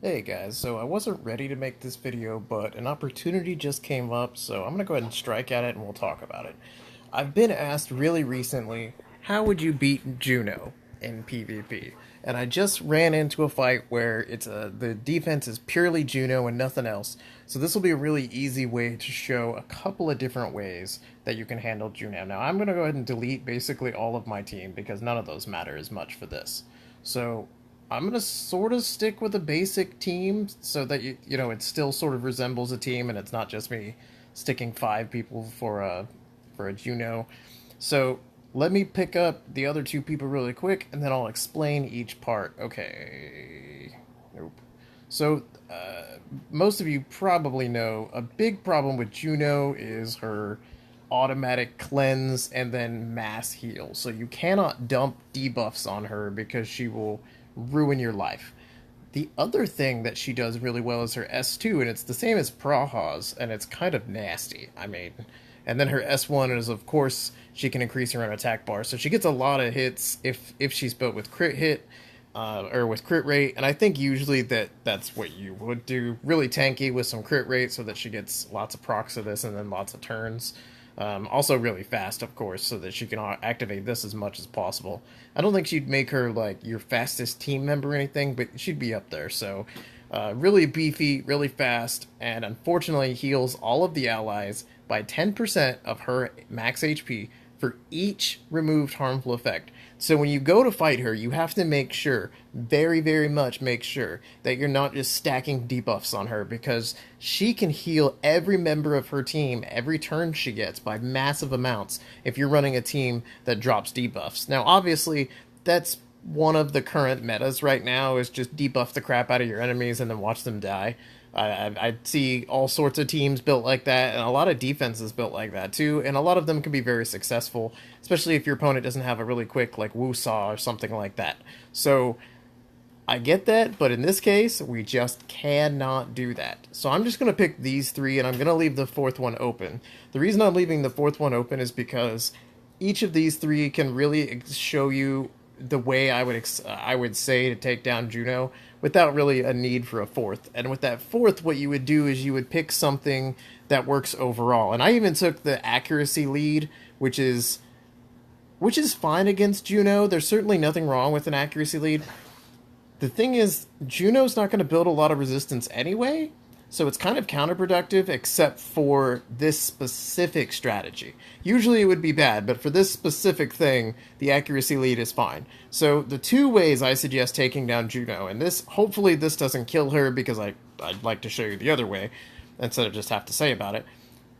Hey guys, so I wasn't ready to make this video, but an opportunity just came up, so I'm gonna go ahead and strike at it and we'll talk about it. I've been asked really recently, how would you beat Juno in PvP? And I just ran into a fight where the defense is purely Juno and nothing else. So this will be a really easy way to show a couple of different ways that you can handle Juno. Now I'm gonna go ahead and delete basically all of my team because none of those matter as much for this. So I'm gonna sort of stick with a basic team so that you know it still sort of resembles a team and it's not just me sticking 5 people for a Juno. So let me pick up the other 2 people really quick and then I'll explain each part. Okay. Nope. So most of you probably know a big problem with Juno is her automatic cleanse and then mass heal. So you cannot dump debuffs on her because she will ruin your life. The other thing that she does really well is her S2, and it's the same as Praha's, and it's kind of nasty. I mean, and then her S1 is, of course, she can increase her own attack bar, so she gets a lot of hits if she's built with crit hit or with crit rate. And I think usually that's what you would do, really tanky with some crit rate, so that she gets lots of procs of this and then lots of turns. Also really fast, of course, so that she can activate this as much as possible. I don't think she'd make her like your fastest team member or anything, but she'd be up there. So really beefy, really fast, and unfortunately heals all of the allies by 10% of her max HP for each removed harmful effect. So when you go to fight her, you have to make sure, very, very much make sure, that you're not just stacking debuffs on her, because she can heal every member of her team every turn she gets by massive amounts if you're running a team that drops debuffs. Now, obviously, that's one of the current metas right now, is just debuff the crap out of your enemies and then watch them die. I see all sorts of teams built like that, and a lot of defenses built like that too, and a lot of them can be very successful, especially if your opponent doesn't have a really quick, like, Woosaw or something like that. So, I get that, but in this case, we just cannot do that. So I'm just going to pick these 3, and I'm going to leave the 4th one open. The reason I'm leaving the 4th one open is because each of these 3 can really show you the way I would say to take down Juno without really a need for a 4th. And with that 4th, what you would do is you would pick something that works overall. And I even took the accuracy lead, which is fine against Juno. There's certainly nothing wrong with an accuracy lead. The thing is, Juno's not going to build a lot of resistance anyway, so it's kind of counterproductive except for this specific strategy. Usually it would be bad, but for this specific thing, the accuracy lead is fine. So the 2 ways I suggest taking down Juno, and this, hopefully this doesn't kill her, because I'd like to show you the other way instead of just have to say about it.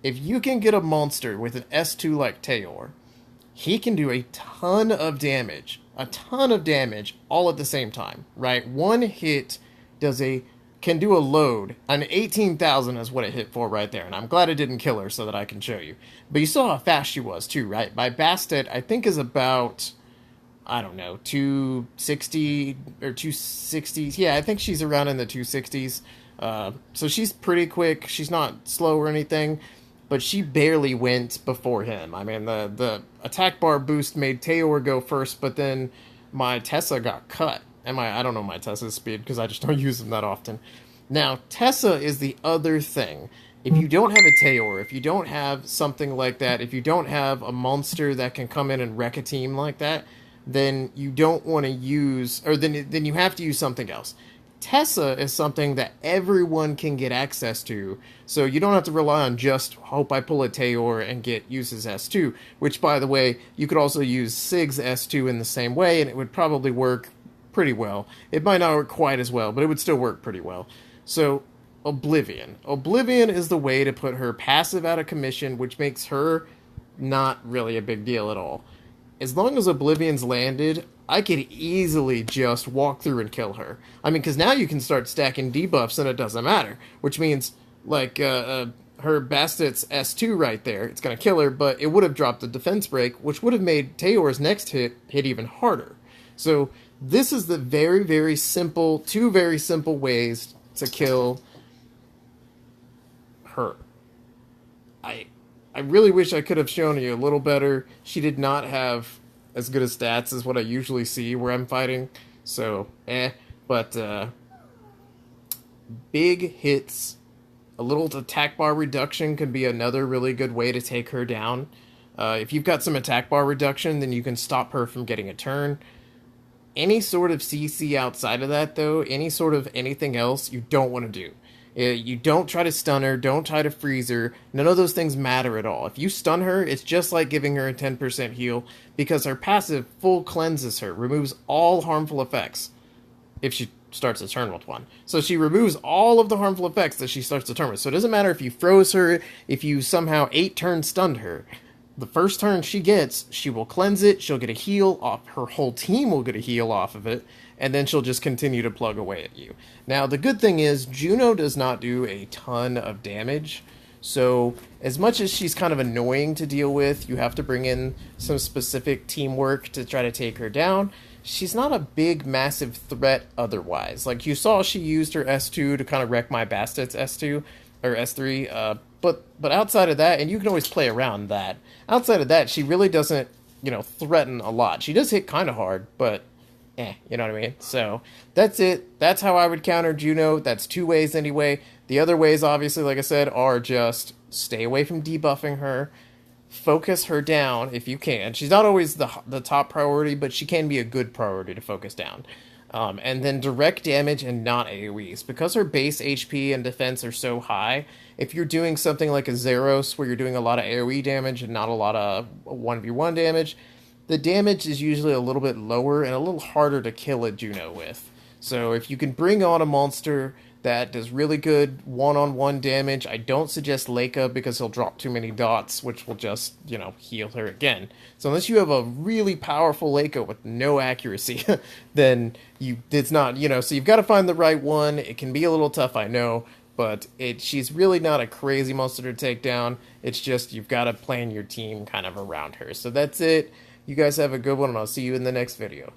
If you can get a monster with an S2 like Teor, he can do a ton of damage all at the same time, right? One hit does a can do a load. An 18,000 is what it hit for right there, and I'm glad it didn't kill her so that I can show you. But you saw how fast she was too, right? My Bastet, I think, is about, I don't know, 260 or 260s. Yeah, I think she's around in the 260s. So she's pretty quick. She's not slow or anything, but she barely went before him. I mean, the attack bar boost made Teor go first, but then my Tessa got cut. And I don't know my Tessa's speed because I just don't use them that often. Now, Tessa is the other thing. If you don't have a Teor, if you don't have something like that, if you don't have a monster that can come in and wreck a team like that, then you don't want to use, or then you have to use something else. Tessa is something that everyone can get access to, so you don't have to rely on just hope I pull a Teor and get uses S2, which, by the way, you could also use Sig's S2 in the same way, and it would probably work pretty well. It might not work quite as well, but it would still work pretty well. So, Oblivion. Oblivion is the way to put her passive out of commission, which makes her not really a big deal at all. As long as Oblivion's landed, I could easily just walk through and kill her. I mean, because now you can start stacking debuffs and it doesn't matter. Which means, like, her Bastet's S2 right there, it's going to kill her, but it would have dropped the defense break, which would have made Teor's next hit even harder. So, this is the very, very simple, 2 very simple ways to kill her. I I really wish I could have shown you a little better. She did not have as good a stats as what I usually see where I'm fighting. So, But big hits. A little attack bar reduction can be another really good way to take her down. If you've got some attack bar reduction, then you can stop her from getting a turn. Any sort of CC outside of that, though, any sort of anything else, you don't want to do. You don't try to stun her, don't try to freeze her. None of those things matter at all. If you stun her, it's just like giving her a 10% heal, because her passive full cleanses her, removes all harmful effects if she starts a turn with one. So she removes all of the harmful effects that she starts the turn with. So it doesn't matter if you froze her, if you somehow 8 turns stunned her. The first turn she gets, she will cleanse it, she'll get a heal off, her whole team will get a heal off of it, and then she'll just continue to plug away at you. Now, the good thing is, Juno does not do a ton of damage, so as much as she's kind of annoying to deal with, you have to bring in some specific teamwork to try to take her down. She's not a big, massive threat otherwise. Like, you saw she used her S2 to kind of wreck my Bastard's S2, or S3, but outside of that, and you can always play around that, outside of that, she really doesn't, threaten a lot. She does hit kind of hard, but you know what I mean? So, that's it. That's how I would counter Juno. That's 2 ways anyway. The other ways, obviously, like I said, are just stay away from debuffing her, focus her down if you can. She's not always the top priority, but she can be a good priority to focus down. And then direct damage and not AoEs. Because her base HP and defense are so high, if you're doing something like a Zeros, where you're doing a lot of AoE damage and not a lot of 1v1 damage, the damage is usually a little bit lower and a little harder to kill a Juno with. So if you can bring on a monster that does really good one-on-one damage, I don't suggest Leica, because he'll drop too many dots, which will just, heal her again. So unless you have a really powerful Leica with no accuracy, then it's not, so you've got to find the right one. It can be a little tough, I know, but she's really not a crazy monster to take down. It's just you've got to plan your team kind of around her. So that's it. You guys have a good one, and I'll see you in the next video.